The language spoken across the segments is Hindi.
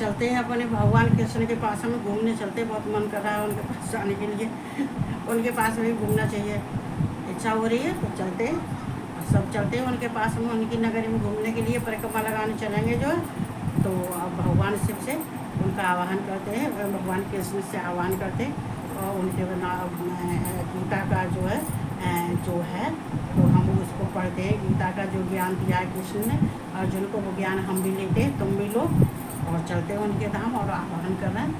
चलते हैं अपने भगवान कृष्ण के पास, हमें घूमने चलते, बहुत मन कर रहा है उनके पास जाने के लिए। उनके पास में भी घूमना चाहिए, इच्छा हो रही है तो चलते हैं, सब चलते हैं उनके पास में, उनकी नगरी में घूमने के लिए परिक्रमा लगाने चलेंगे जो है। तो अब भगवान शिव से उनका आवाहन करते हैं, भगवान कृष्ण से आह्वान करते हैं और उनके गीता का जो है तो हम उसको पढ़ते हैं। गीता का जो ज्ञान दिया है कृष्ण ने अर्जुन को, वो ज्ञान हम भी लेते हैं, तुम भी लो, और चलते हैं उनके धाम और आह्वान कर रहे हैं।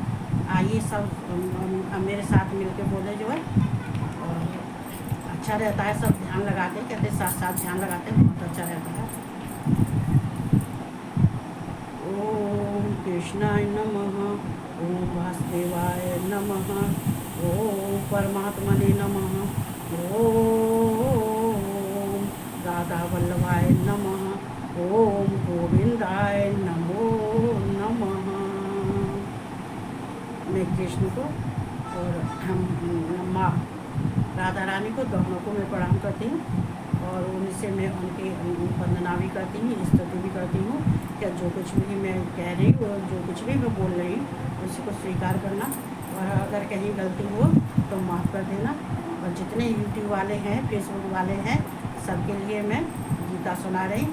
आइए सब मेरे साथ मिलके बोले जो है, और अच्छा रहता है, सब ध्यान लगाते हैं, कहते साथ साथ ध्यान लगाते हैं, बहुत अच्छा रहता है। ओम कृष्णाय नमः, ओम वासुदेवाय नमः, ओम परमात्मने नमः, ओम राधा वल्लभाय नमः, ओम गोविंदाय नमो नमः। मैं कृष्ण को और हम माँ राधा रानी को, दोनों को मैं प्रणाम करती हूँ, और उनसे मैं उनकी वंदना भी करती हूँ, स्तुति भी करती हूँ। क्या जो कुछ भी मैं कह रही हूँ और जो कुछ भी मैं बोल रही हूँ उसको स्वीकार करना, और अगर कहीं गलती हो तो माफ़ कर देना। और जितने यूट्यूब वाले हैं, फेसबुक वाले हैं, सबके लिए मैं गीता सुना रही,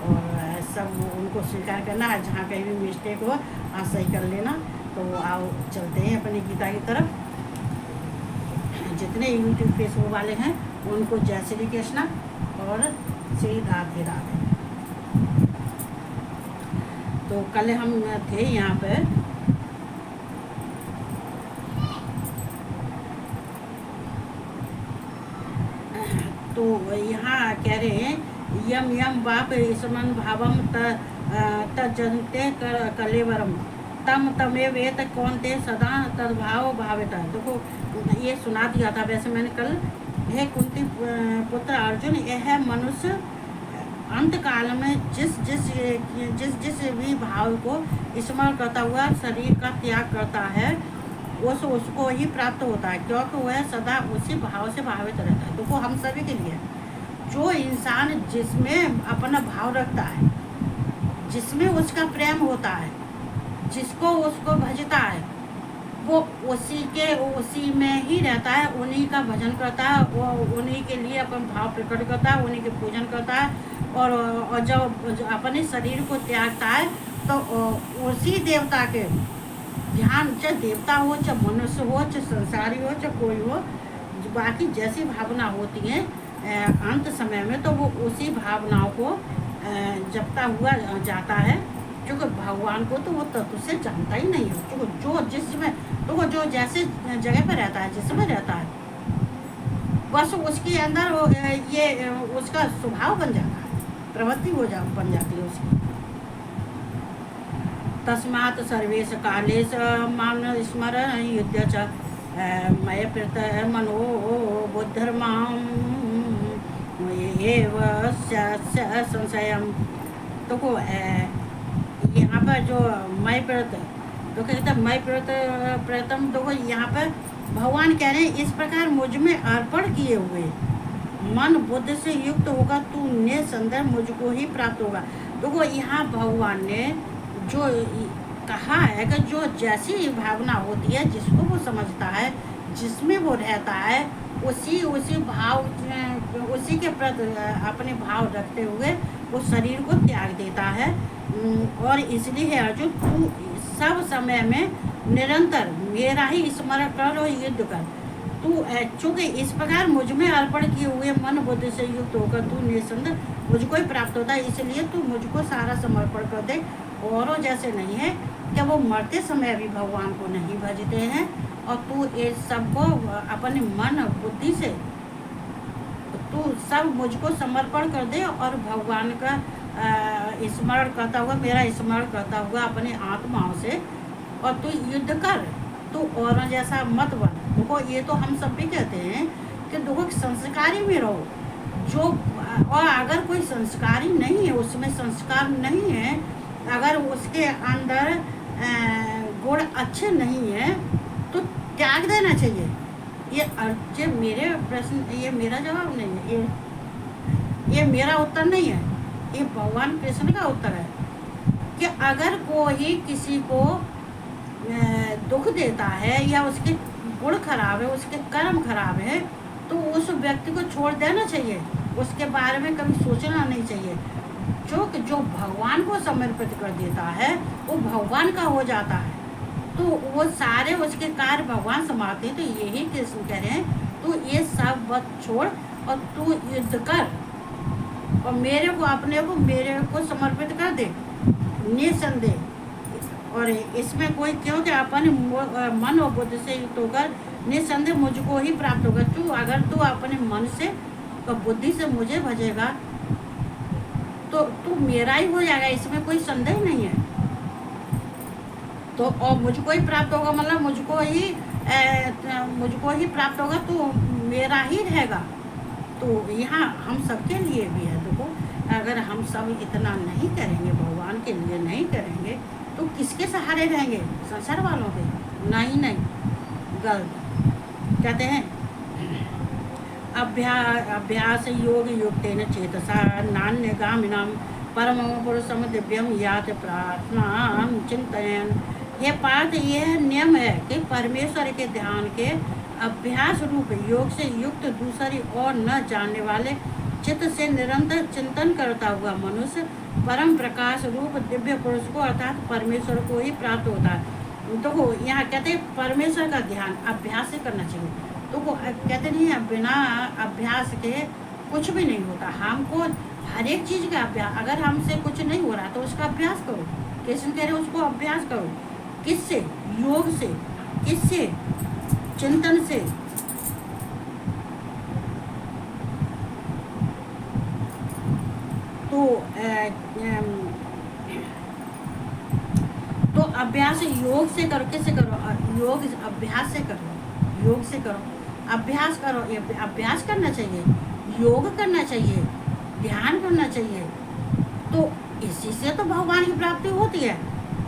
और सब उनको स्वीकार करना है, जहाँ कहीं भी मिस्टेक हो आप सही कर लेना। तो आओ चलते हैं अपनी गीता की तरफ। जितने यूट्यूब फेसबुक वाले हैं उनको जय श्री कृष्णा और श्री राधे राधे। तो कल हम थे यहाँ पे, तो यहाँ कह रहे हैं यम यम बाप ईसमन भावम तजनते कलेवरम तम तमे वेत कौन ते सदा तद्भाव भाविता। देखो ये सुना दिया था वैसे मैंने कल। हे कुंती पुत्र अर्जुन, यह मनुष्य अंत काल में जिस जिस जिस जिस भी भाव को स्मरण करता हुआ शरीर का त्याग करता है उसको ही प्राप्त होता है, क्योंकि वह सदा उसी भाव से भावित रहता है। देखो हम सभी के लिए जो इंसान जिसमें अपना भाव रखता है, जिसमें उसका प्रेम होता है, जिसको उसको भजता है, वो उसी में ही रहता है, उन्हीं का भजन करता है, वो उन्हीं के लिए अपन भाव प्रकट करता है, उन्हीं के पूजन करता है। और जब अपने शरीर को त्यागता है तो उसी देवता के ध्यान, चाहे देवता हो, चाहे मनुष्य हो, चाहे संसारी हो, चाहे कोई हो, बाकी जैसी भावना होती है अंत समय में, तो वो उसी भावनाओं को जपता हुआ जाता है। क्योंकि भगवान को तो वो तत्व से जानता ही नहीं है, क्योंकि जो जिसमें तो वो जो जैसे जगह पर रहता है, जिसमें रहता है, बस उसके अंदर ये उसका स्वभाव बन जाता है, प्रवृत्ति बन जाती है उसकी। तस्मात् सर्वेश कालेश मान स्मरण युद्ध च मय प्रत मनो बुद्धिर्माम एव संशयम। तो को यहाँ पर जो मय प्रत, तो कहते हैं मय प्रतम, तो यहाँ पर भगवान कह रहे हैं इस प्रकार मुझ में अर्पण किए हुए मन बुद्ध से युक्त होगा तू निसंदेह मुझको ही प्राप्त होगा। देखो यहाँ भगवान ने जो कहा है कि जो जैसी भावना होती है, जिसको वो समझता है, जिसमें वो रहता है, उसी भाव, उसी के प्रति अपने भाव रखते हुए वो शरीर को त्याग देता है। और इसलिए है अर्जुन, तू सब समय में निरंतर मेरा ही स्मरण कर और युद्ध कर। तू चूँकि इस प्रकार मुझ में अर्पण किए हुए मन बुद्धि से युक्त होकर तू निसंदेह मुझको ही प्राप्त होता है, इसलिए तू मुझको सारा समर्पण कर दे। औरों जैसे नहीं है कि वो मरते समय भी भगवान को नहीं भजते हैं, और तू ये सबको अपने मन बुद्धि से तू सब मुझको समर्पण कर दे, और भगवान का स्मरण करता हुआ, मेरा स्मरण करता हुआ अपने आत्माओं से, और तू युद्ध कर, तू औरों जैसा मत बन। देखो ये तो हम सब भी कहते हैं कि देखो संस्कारी में रहो, जो और अगर कोई संस्कारी नहीं है, उसमें संस्कार नहीं है, अगर उसके अंदर गुण अच्छे नहीं है तो त्याग देना चाहिए। ये मेरे प्रश्न, ये मेरा जवाब नहीं है, ये मेरा उत्तर नहीं है, ये भगवान कृष्ण का उत्तर है। कि अगर कोई किसी को दुख देता है या उसके गुण खराब है, उसके कर्म खराब है, तो उस व्यक्ति को छोड़ देना चाहिए, उसके बारे में कभी सोचना नहीं चाहिए। जो भगवान को समर्पित कर देता है वो भगवान का हो जाता है, तो वो सारे उसके कार्य भगवान संभालते हैं। तो यही कृष्ण कह रहे हैं, तू ये सब बात छोड़ और तू युद्ध कर और मेरे को समर्पित कर दे निसंदेह। और इसमें कोई क्यों कि अपन मन और बुद्धि से युक्त होकर निसंदेह मुझको ही प्राप्त होगा। अगर तू अपने मन से और बुद्धि से मुझे भजेगा तो तू मेरा ही हो जाएगा, इसमें कोई संदेह नहीं है। तो और मुझको ही प्राप्त होगा, मतलब मुझको ही प्राप्त होगा, तो मेरा ही रहेगा। तो यहाँ हम सबके लिए भी है। देखो, अगर हम सब इतना नहीं करेंगे, भगवान के लिए नहीं करेंगे, तो किसके सहारे रहेंगे? संसार वालों के? नहीं, गलत। कहते हैं अभ्यास योग युक्तेन चेतसा नान्यगामिनां परमं पुरुषं दिव्यं याति प्रार्थनां चिंतयन्। ये पाठ, यह नियम है कि परमेश्वर के ध्यान के अभ्यास रूप योग से युक्त दूसरी और न जानने वाले चित्त से निरंतर चिंतन करता हुआ मनुष्य परम प्रकाश रूप दिव्य पुरुष को अर्थात परमेश्वर को ही प्राप्त होता है। तो वो यहाँ कहते हैं परमेश्वर का ध्यान अभ्यास से करना चाहिए। तो वो कहते नहीं है बिना अभ्यास के कुछ भी नहीं होता। हमको हर एक चीज़ का अभ्यास, अगर हमसे कुछ नहीं हो रहा तो उसका अभ्यास करो। कृष्ण कह रहे उसको अभ्यास करो। किससे? योग से। किससे? चिंतन से। तो अभ्यास योग से करो। किससे करो? योग अभ्यास से करो। योग से करो, अभ्यास करो। अभ्यास करना चाहिए, योग करना चाहिए, ध्यान करना चाहिए। तो इसी से तो भगवान की प्राप्ति होती है।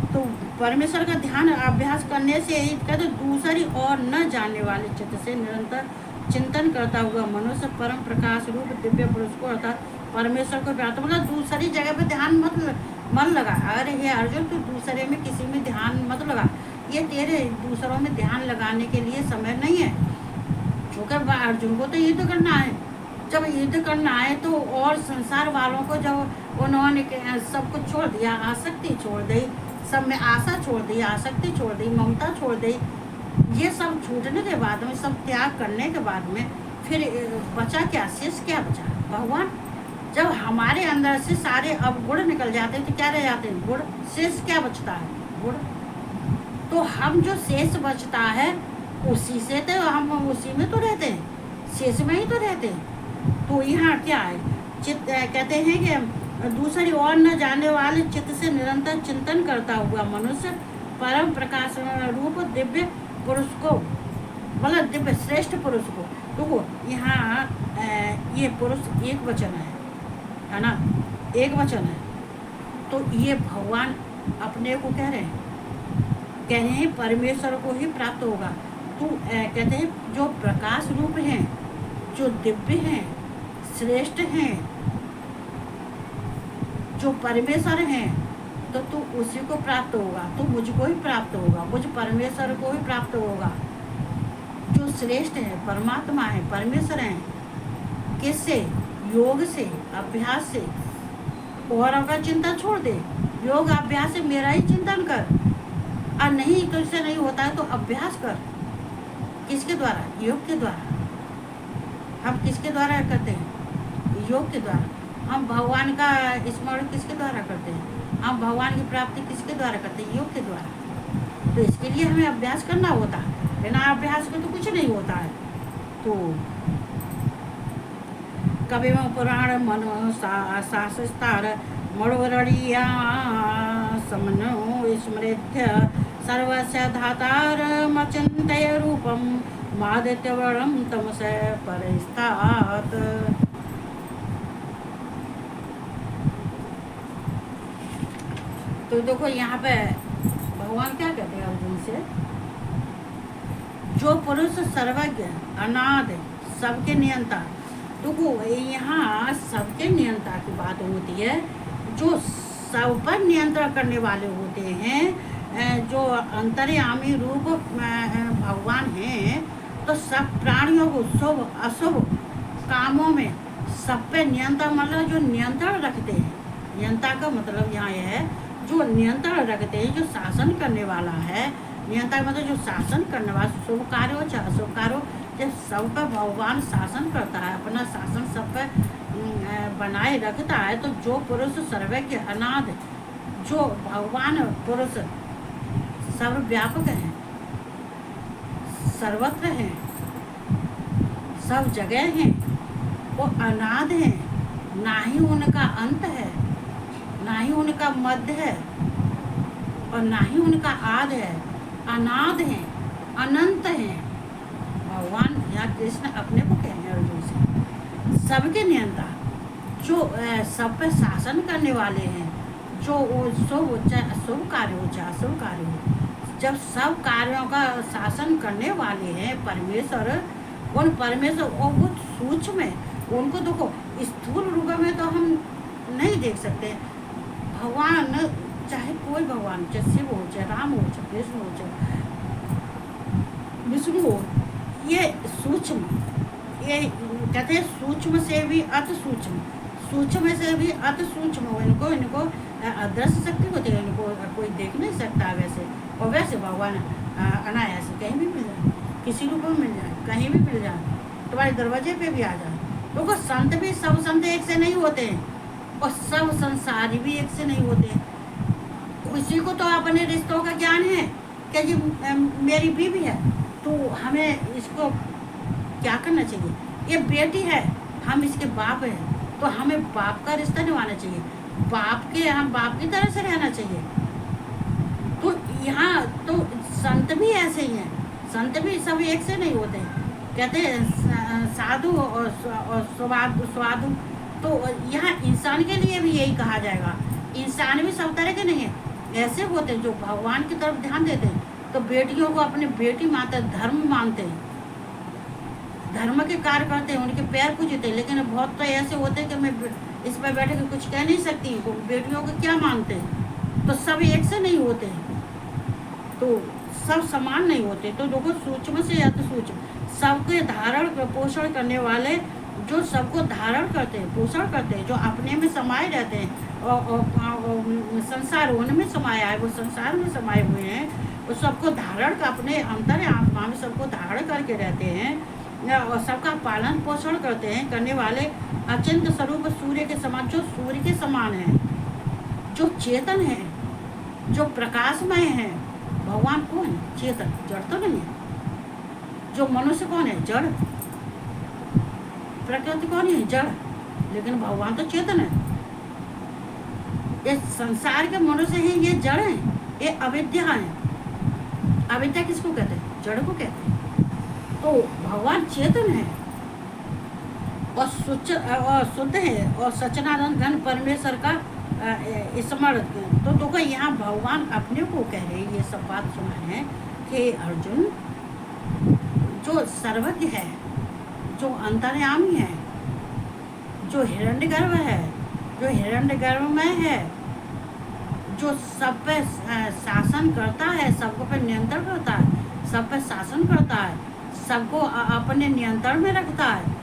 तो परमेश्वर का ध्यान अभ्यास करने से ही कहते दूसरी और न जानने वाले चित्त से निरंतर चिंतन करता हुआ मनुष्य परम प्रकाश रूप दिव्य पुरुष को अर्थात परमेश्वर को प्राप्त। मतलब दूसरी जगह पे ध्यान मन लगा। अरे हे अर्जुन, तू दूसरे में किसी में ध्यान मत लगा। ये तेरे दूसरों में ध्यान लगाने के लिए समय नहीं है। क्योंकि अर्जुन को तो युद्ध करना है। जब युद्ध करना है तो और संसार वालों को जब उन्होंने सब कुछ छोड़ दिया, आसक्ति छोड़ दी, सब में आशा छोड़ दी, आसक्ति छोड़ दी, ममता छोड़ दी, ये सब छूटने के बाद में, सब त्याग करने के बाद में फिर बचा क्या? शेष क्या बचा? भगवान। जब हमारे अंदर से सारे अब गुण निकल जाते हैं तो क्या रह जाते हैं? गुण। शेष क्या बचता है? गुण। तो हम जो शेष बचता है उसी से तो हम उसी में तो रहते हैं, शेष में ही तो रहते हैं। तो यहाँ क्या है? चित्त कहते हैं कि दूसरी ओर न जाने वाले चित्त से निरंतर चिंतन करता हुआ मनुष्य परम प्रकाश रूप दिव्य पुरुष को, मतलब दिव्य श्रेष्ठ पुरुष को। तो यहाँ ये पुरुष एक वचन है ना? एक वचन है। तो ये भगवान अपने को कह रहे हैं परमेश्वर को ही प्राप्त होगा। तो कहते हैं जो प्रकाश रूप हैं, जो दिव्य हैं, श्रेष्ठ हैं, जो परमेश्वर हैं, तो तू उसी को प्राप्त होगा। तो मुझको ही प्राप्त होगा, मुझ परमेश्वर को ही प्राप्त होगा जो श्रेष्ठ है, परमात्मा है, परमेश्वर है। किससे? योग से, अभ्यास से। औरों का चिंता छोड़ दे, योग अभ्यास से मेरा ही चिंतन कर। और नहीं तो इससे नहीं होता है तो अभ्यास कर। किसके द्वारा? योग के द्वारा। हम किसके द्वारा करते हैं? योग के द्वारा। हम भगवान का स्मरण किसके द्वारा करते हैं? हम भगवान की प्राप्ति किसके द्वारा करते हैं? योग के द्वारा। तो इसके लिए हमें अभ्यास करना होता है, बिना अभ्यास के तो कुछ नहीं होता है। तो कवि पुराण मनो शास्तार मणोरणीया समनो स्मृत्य सर्वस्य धातारमचिन्तय रूपं मादित्यवर्णं तमसे परिस्तात्। तो देखो यहाँ पे भगवान क्या कहते हैं अर्जुन से? जो पुरुष सर्वज्ञ अनाद सबके नियंता। देखो यहाँ सबके नियंता की बात होती है। जो सब पर नियंत्रण करने वाले होते हैं। जो अंतर्यामी रूप भगवान हैं, तो सब प्राणियों को शुभ अशुभ कामों में सब पे नियंत्रण, मतलब जो नियंत्रण रखते हैं। नियंता का मतलब यहाँ यह है जो नियंत्रण रखते हैं, जो शासन करने वाला है। नियंता मतलब जो शासन करने वाला, शुभ कार्य हो चाहे अशुभ कार्य हो, जब सब पर भगवान शासन करता है, अपना शासन सब पर बनाए रखता है, तो जो पुरुष सर्वज्ञ अनाथ, जो भगवान पुरुष सर्वव्यापक हैं, सर्वत्र हैं, सब जगह हैं, वो अनाद हैं, ना ही उनका अंत है, ना ही उनका मध्य है, और ना ही उनका आद है। अनाद हैं, अनंत हैं। भगवान या कृष्ण अपने को कह रहे हैं अर्जुन से, सबके नियंता, जो सब पे शासन करने वाले हैं, जो शुभ चाहे अशुभ कार्य हो चाहे अशुभ कार्य हो, जब सब कार्यों का शासन करने वाले हैं परमेश्वर, उन परमेश्वर और वो सूक्ष्म है, उनको देखो स्थूल रूप में तो हम नहीं देख सकते। भगवान चाहे कोई भगवान, चाहे शिव हो चाहे राम हो चाहे कृष्ण हो चाहे विष्णु हो, ये सूक्ष्म, ये कहते हैं सूक्ष्म से भी अति सूक्ष्म, सूक्ष्म से भी अति सूक्ष्म हो। इनको अदृश्य शक्ति होती है, इनको कोई देख नहीं सकता वैसे। और वैसे भगवान अनायास कहीं भी मिल जाए, किसी रूप में मिल जाए, कहीं भी मिल जाए, तुम्हारे दरवाजे पे भी आ जाए। तो संत भी, सब संत एक से नहीं होते हैं, और सब संसारी भी एक से नहीं होते हैं। किसी को तो अपने रिश्तों का ज्ञान है कि जी मेरी बीवी है, तो हमें इसको क्या करना चाहिए, ये बेटी है, हम इसके बाप हैं, तो हमें बाप का रिश्ता निभाना चाहिए, हम बाप की तरह से रहना चाहिए। तो यहाँ तो संत भी ऐसे ही हैं, संत भी सब एक से नहीं होते। कहते हैं साधु और स्वादु, तो यहाँ इंसान के लिए भी यही कहा जाएगा। इंसान भी सब तरह के नहीं है, ऐसे होते हैं जो भगवान की तरफ ध्यान देते हैं, तो बेटियों को अपनी बेटी मानते हैं, धर्म मानते हैं, धर्म के कार्य करते हैं, उनके पैर पूजते हैं। लेकिन बहुत तो ऐसे होते हैं कि मैं इस पर बैठे के कुछ कह नहीं सकती, वो बेटियों को क्या मानते हैं। तो सब एक से नहीं होते हैं, तो सब समान नहीं होते। तो देखो सूक्ष्म से अति सूक्ष्म, सबके धारण पोषण करने वाले, जो सबको धारण करते हैं, पोषण करते हैं, जो अपने में समाये रहते हैं, और संसार उनमें समाया है, वो संसार में समाये हुए हैं, वो सबको धारण का अपने अंतर आत्मा में सबको धारण करके रहते हैं, और सबका पालन पोषण करते हैं, करने वाले अचिंत स्वरूप सूर्य के समान, जो सूर्य के समान है, जो चेतन है, जो प्रकाशमय है। भगवान कौन है? चेतन, जड़ तो नहीं है। जो मनुष्य कौन है? जड़। प्रकृति कौन है? जड़। लेकिन भगवान तो चेतन है। ये संसार के मनुष्य हैं, ये जड़ है, ये अविद्या है। अविद्या किसको कहते हैं? जड़ को कहते हैं। तो भगवान चेतन है और शुद्ध है, और सच्चिदानंद घन परमेश्वर का स्मरण। तो देखो यहाँ भगवान अपने को कह रहे हैं, ये सब बात सुना है कि अर्जुन, जो सर्वज्ञ है, जो अंतर्यामी है, जो हिरण्यगर्भ है, जो हिरण्यगर्भमय है, जो सब पे शासन करता है, सबको पे नियंत्रण करता है, सब पे शासन करता है, सबको अपने नियंत्रण में रखता है।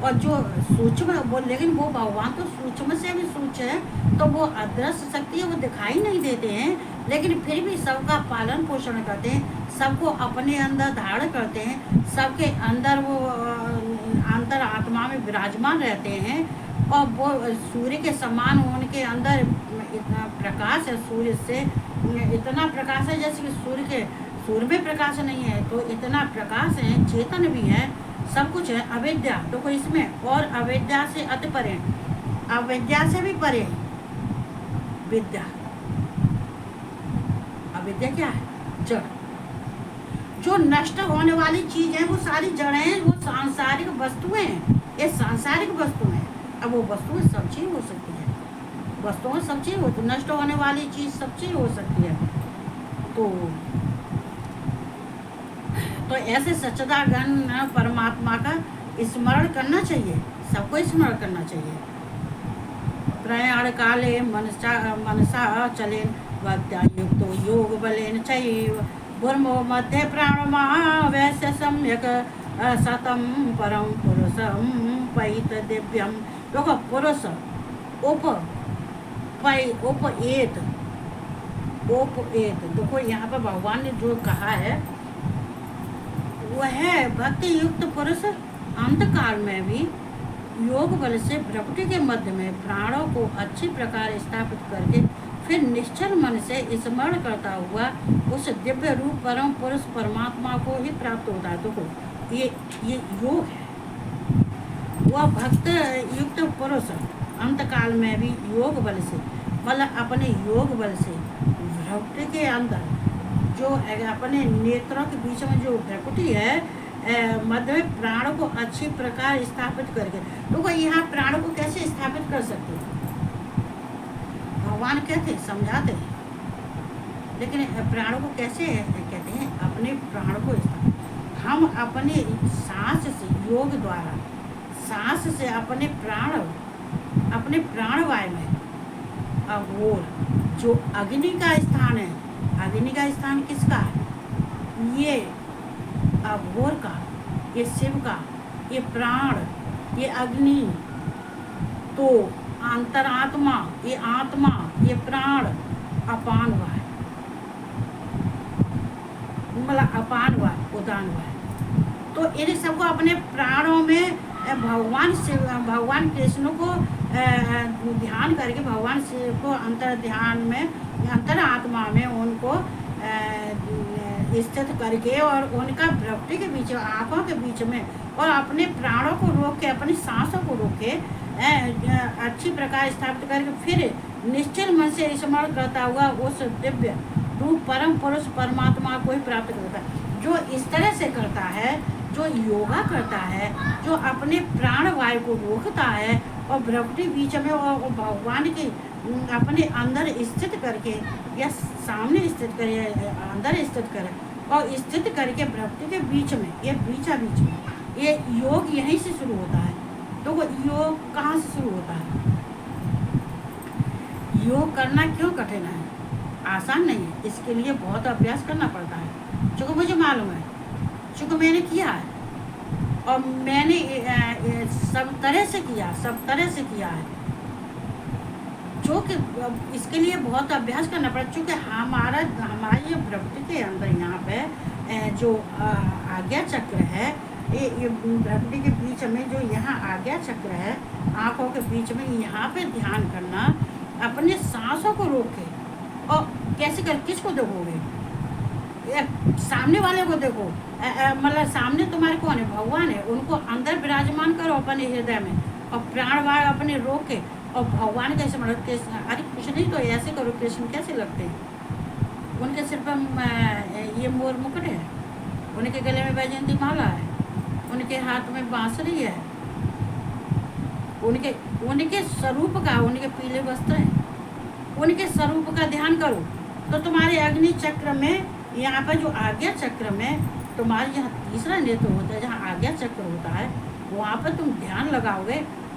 और जो सूक्ष्म वो, लेकिन वो भगवान तो सूक्ष्म से भी सूक्ष्म है, तो वो अदृश्य शक्ति है, वो दिखाई नहीं देते हैं, लेकिन फिर भी सबका पालन पोषण करते हैं, सबको अपने अंदर धारण करते हैं, सबके अंदर वो अंतर आत्मा में विराजमान रहते हैं। और वो सूर्य के समान, उनके अंदर इतना प्रकाश है, सूर्य से इतना प्रकाश है जैसे कि सूर्य में प्रकाश नहीं है, तो इतना प्रकाश है, चेतन भी है, सब कुछ है। अविद्या तो कोई इसमें, और अविद्या से अति परे, अविद्या से भी परे विद्या। अविद्या क्या है? जड़। जो नष्ट होने वाली चीज है वो सारी जड़ हैं, वो सांसारिक वस्तुएं हैं, ये सांसारिक वस्तु हैं। अब वो वस्तुएं सब चीज हो सकती है, वस्तुएं सब चीज हो, नष्ट होने वाली चीज सब चीज हो सकती है। तो ऐसे सच्चिदानंद परमात्मा का स्मरण करना चाहिए, सबको स्मरण करना चाहिए। प्रयाण काले मनसा चलेन भक्त्यायुक्तो योग बलेन चैव गुर्मो मध्य प्राणमा वैश्य सम्यक सतम परम पुरुषम पैत दिव्यम। देखो पुरुष उप उपएत देखो यहाँ पर भगवान ने जो कहा है वह भक्ति युक्त पुरुष अंतकाल में भी योग बल से प्रकृति के मध्य में प्राणों को अच्छी प्रकार स्थापित करके फिर निश्चल मन से स्मरण करता हुआ उस दिव्य रूप परम पुरुष परमात्मा को ही प्राप्त होता है। देखो ये योग है। वह भक्त युक्त पुरुष अंतकाल में भी योग बल से मतलब अपने योग बल से भ्रकुटी के अंदर जो अपने नेत्रों के बीच में जो भ्रकुटी है मध्य में प्राण को अच्छी प्रकार स्थापित करके। तो यहाँ प्राण को कैसे स्थापित कर सकते हैं भगवान कहते समझाते हैं, लेकिन प्राणों को कैसे कहते हैं अपने प्राण को हम अपने सांस से योग द्वारा सांस से अपने प्राणवायु में अघोर जो अग्नि का स्थान है, अग्नि का स्थान किसका है? ये अघोर का, ये शिव का, ये प्राण, ये अग्नि, तो अंतरात्मा, ये आत्मा, ये प्राण, अपान वायु मतलब अपान वायु उदान वायु। तो इन सबको अपने प्राणों में भगवान कृष्ण को ध्यान करके भगवान शिव को अंतर ध्यान में अंतर आत्मा में उनको स्थित करके और उनका भ्रकुटी के बीच आंखों के बीच में और अपने प्राणों को रोक के अपनी सांसों को रोक के अच्छी प्रकार स्थापित करके फिर निश्चल मन से स्मरण करता हुआ उस दिव्य रूप परम पुरुष परमात्मा को ही प्राप्त करता है। जो इस तरह से करता है, जो योगा करता है, जो अपने प्राण वायु को रोकता है और भ्रकुटी बीच में और भगवान के अपने अंदर स्थित करके या सामने स्थित करे, अंदर स्थित करे और स्थित करके भ्रकुटी के बीच में ये बीच में ये योग यहीं से शुरू होता है। तो वो योग कहाँ से शुरू होता है? योग करना क्यों कठिन है? आसान नहीं है, इसके लिए बहुत अभ्यास करना पड़ता है। चूँकि मुझे मालूम है, चूँकि मैंने किया है और मैंने सब तरह से किया है, जो कि इसके लिए बहुत अभ्यास करना पड़ा। चूँकि हमारे भ्रकुटी के अंदर यहाँ पे जो आज्ञा चक्र है, ये भ्रकुटी के बीच में जो यहाँ आज्ञा चक्र है, आँखों के बीच में यहाँ पे ध्यान करना, अपने सांसों को रोक के और कैसे कर किसको देखोगे? सामने वाले को देखो, मतलब सामने तुम्हारे कौन है? भगवान है। उनको अंदर विराजमान करो अपने हृदय में और प्राणवायु अपने रोक के और भगवान कैसे मतलब अरे कुछ नहीं तो ऐसे करो। कृष्ण कैसे लगते हैं? उनके सिर पर ये मोर मुकुट है, उनके गले में वैजयंती माला है, उनके हाथ में बांसुरी है, उनके स्वरूप का, उनके पीले वस्त्र हैं, उनके स्वरूप का ध्यान करो तो तुम्हारे अग्नि चक्र में यहाँ पर जो आज्ञा चक्र में तुम्हारे यहाँ तीसरा नेत्र होता है, जहाँ आज्ञा चक्र होता है, वहाँ पर तुम ध्यान लगाओगे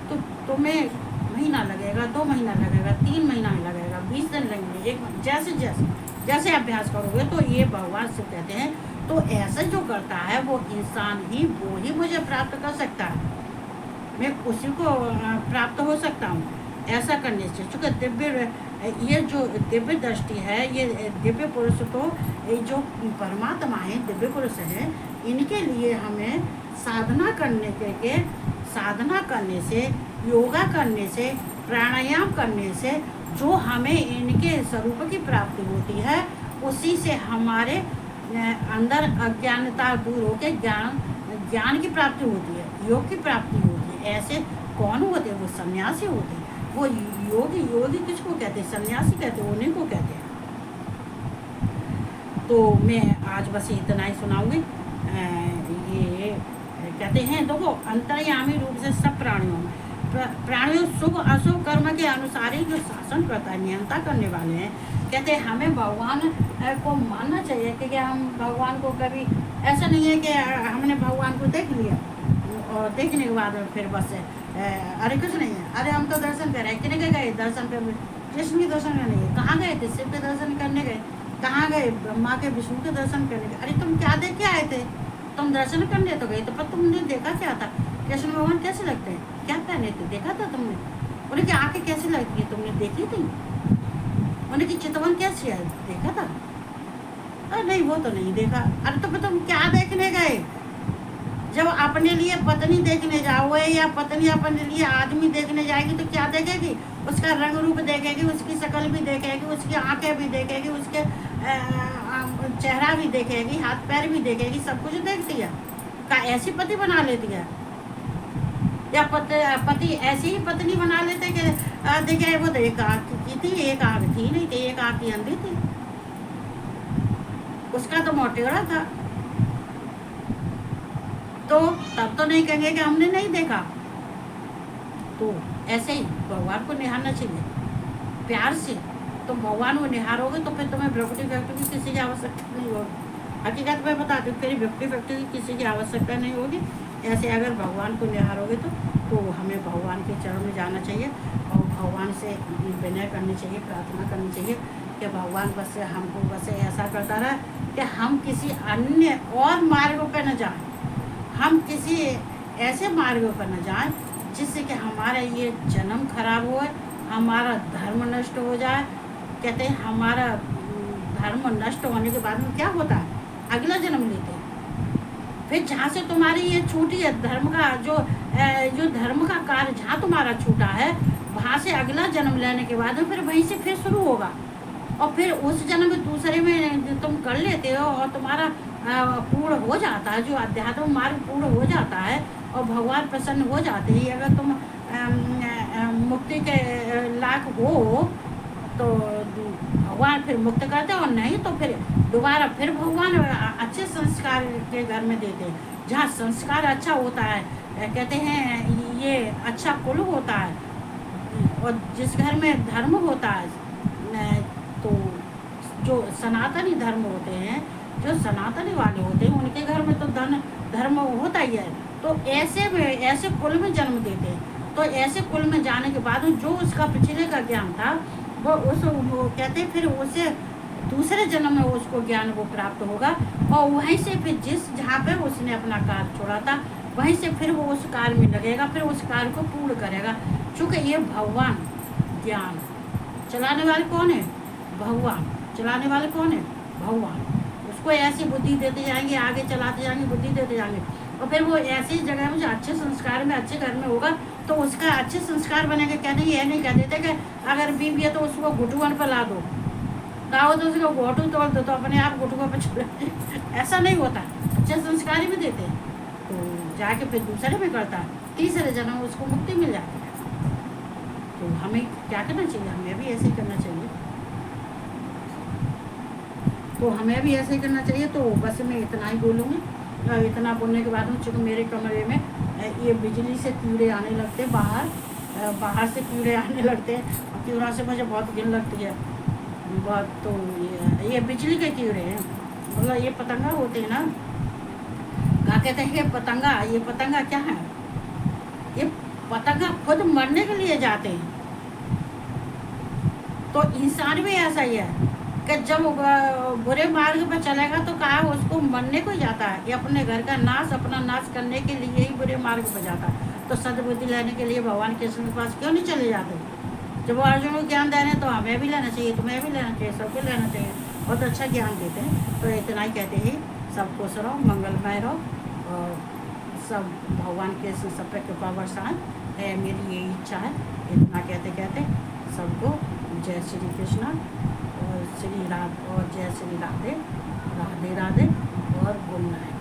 तो तुम्हें महीना लगेगा, 2 महीना लगेगा, 3 महीना लगेगा, 20 दिन लगेंगे, 1 जैसे अभ्यास करोगे। तो ये भगवान से कहते हैं तो ऐसा जो करता है वो इंसान ही वो ही मुझे प्राप्त कर सकता है, मैं उसी को प्राप्त हो सकता हूँ ऐसा करने से। चूँकि दिव्य ये जो दिव्य दृष्टि है, ये दिव्य पुरुष तो ये जो परमात्मा है, दिव्य पुरुष है, इनके लिए हमें साधना करने से, योगा करने से, प्राणायाम करने से जो हमें इनके स्वरूप की प्राप्ति होती है, उसी से हमारे अंदर अज्ञानता दूर होकर ज्ञान की प्राप्ति होती है, योग की प्राप्ति होती है। ऐसे कौन होते हैं? वो सन्यासी होते हैं। वो योगी किसको कहते हैं? सन्यासी कहते हैं, उन्हीं को कहते हैं। तो मैं आज बस इतना ही सुनाऊंगी। ये कहते हैं देखो अंतर्यामी रूप से सब प्राणियों शुभ अशुभ कर्म के अनुसार ही जो शासन करता है, नियंत्रण करने वाले हैं। कहते हैं हमें भगवान को मानना चाहिए कि हम भगवान को कभी ऐसा नहीं है कि हमने भगवान को देख लिया और देखने के बाद फिर बस अरे कुछ नहीं है, अरे हम तो दर्शन कर रहे हैं, कितने के गए दर्शन कर, कृष्ण के दर्शन करने गए, कहाँ गए थे, शिव के दर्शन करने गए, कहाँ गए ब्रह्मा के विष्णु के दर्शन करने गए, अरे तुम क्या देख के आए थे, तुम दर्शन करने तो गए तो, पर तुमने देखा क्या था, कृष्ण भगवान कैसे लगते हैं, क्या पहने थे, देखा था तुमने, उनकी आंखें कैसी लगती है तुमने देखी थी, उनकी चितवन कैसी है देखा था, अरे नहीं वो तो नहीं देखा, अरे तो तुम क्या देखने गए, जब अपने लिए पत्नी देखने जाओगे या पत्नी अपने लिए आदमी देखने जाएगी तो क्या देखेगी, उसका रंग रूप देखेगी, उसकी शक्ल भी देखेगी, उसकी आंखें भी देखेगी, उसके चेहरा भी देखेगी, हाथ पैर भी देखेगी, सब कुछ देखती है, का ऐसी पति बना लेती है, या पति ऐसी ही पत्नी बना लेते कि देखे वो तो एक आँख की थी, एक आँख थी नहीं थी, एक आँख की अंधी थी, उसका तो मोटेड़ा था, तो तब तो नहीं कहेंगे कि हमने नहीं देखा। तो ऐसे ही भगवान को निहारना चाहिए प्यार से, तुम भगवान को निहारोगे तो फिर तुम्हें व्यक्ति व्यक्ति की किसी की आवश्यकता नहीं होगी, हकीकत में बता दूँ, फिर व्यक्ति व्यक्ति की किसी की आवश्यकता नहीं होगी। ऐसे अगर भगवान को निहारोगे तो हमें भगवान के चरण में जाना चाहिए और भगवान से विनय करनी चाहिए, प्रार्थना करनी चाहिए कि भगवान बस हमको बस ऐसा करता रहा कि हम किसी अन्य और मार्गों पर न जाएं, हम किसी ऐसे मार्गों पर न जाएं जिससे कि हमारा ये जन्म खराब हो, हमारा धर्म नष्ट हो जाए। कहते हैं हमारा धर्म नष्ट होने के बाद में क्या होता है, अगला जन्म लेते हैं, फिर जहाँ से तुम्हारी ये छूटी है धर्म का जो धर्म का कार्य जहाँ तुम्हारा छूटा है, वहाँ से अगला जन्म लेने के बाद फिर वहीं से फिर शुरू होगा, और फिर उस जन्म में दूसरे में तुम कर लेते हो और तुम्हारा पूर्ण हो जाता है, जो अध्यात्म मार्ग पूर्ण हो जाता है और भगवान प्रसन्न हो जाते हैं। अगर तुम मुक्ति के लायक हो तो भगवान फिर मुक्त करते हैं, और नहीं तो फिर दोबारा फिर भगवान अच्छे संस्कार के घर में देते हैं, जहाँ संस्कार अच्छा होता है, कहते हैं ये अच्छा कुल होता है, और जिस घर में धर्म होता है, तो जो सनातनी धर्म होते हैं, जो सनातनी वाले होते हैं, उनके घर में तो धर्म होता ही है, तो ऐसे कुल में जन्म देते हैं। तो ऐसे कुल में जाने के बाद जो उसका पिछले का ज्ञान था वो कहते हैं फिर उसे दूसरे जन्म में उसको ज्ञान वो प्राप्त होगा, और वहीं से फिर जहाँ पे उसने अपना कार्य छोड़ा था वहीं से फिर वो उस कार्य में लगेगा, फिर उस कार्य को पूर्ण करेगा। चूँकि ये भगवान ज्ञान चलाने वाले कौन है, भगवान चलाने वाले कौन है, भगवान, उसको ऐसी बुद्धि देते जाएंगे, आगे चलाते जाएंगे, बुद्धि देते जाएंगे, और फिर वो ऐसी जगह में जो अच्छे संस्कार में अच्छे घर में होगा तो उसका अच्छे संस्कार बनेगा। कहने ये नहीं कह देते कि अगर बीवी है तो उसको घुटुअन पर ला दो, कहा तो उसको घोटू तोड़ दो तो अपने आप घुटुआ पर चले ऐसा नहीं होता, अच्छे संस्कार ही में देते हैं, तो जाके फिर दूसरे में करता है, तीसरे जन्म उसको मुक्ति मिल जाती है। तो हमें क्या करना चाहिए, हमें भी ऐसे ही करना चाहिए, तो हमें भी ऐसे ही करना चाहिए। तो बस मैं इतना ही बोलूँगी, इतना बोलने के बाद चूँकि मेरे कमरे में ये बिजली से कीड़े आने लगते हैं, बाहर से कीड़े आने लगते हैं, कीड़ों से मुझे बहुत घिन लगती है बहुत। तो ये बिजली के कीड़े हैं, मतलब ये पतंगा होते हैं ना, क्या कहते हैं ये पतंगा क्या है, ये पतंगा खुद मरने के लिए जाते हैं। तो इंसान भी ऐसा ही है कि जब बुरे मार्ग पर चलेगा तो कहा उसको मरने को ही जाता है, ये अपने घर का अपना नाश करने के लिए ही बुरे मार्ग पर जाता है। तो सद्बुद्धि लेने के लिए भगवान कृष्ण के पास क्यों नहीं चले जाते, जब वो अर्जुन को ज्ञान दे रहे हैं तो हमें भी लेना चाहिए, तुम्हें भी लेना चाहिए, सबको लेना चाहिए, बहुत अच्छा ज्ञान देते हैं। तो इतना ही कहते ही सब खुश रहो, मंगलमय रहो, और सब भगवान के सब पे कृपा बरसाएं है, मेरी यही इच्छा है। इतना कहते कहते सबको जय श्री कृष्ण और जय श्री राधे राधे राधे और गुड नाइट।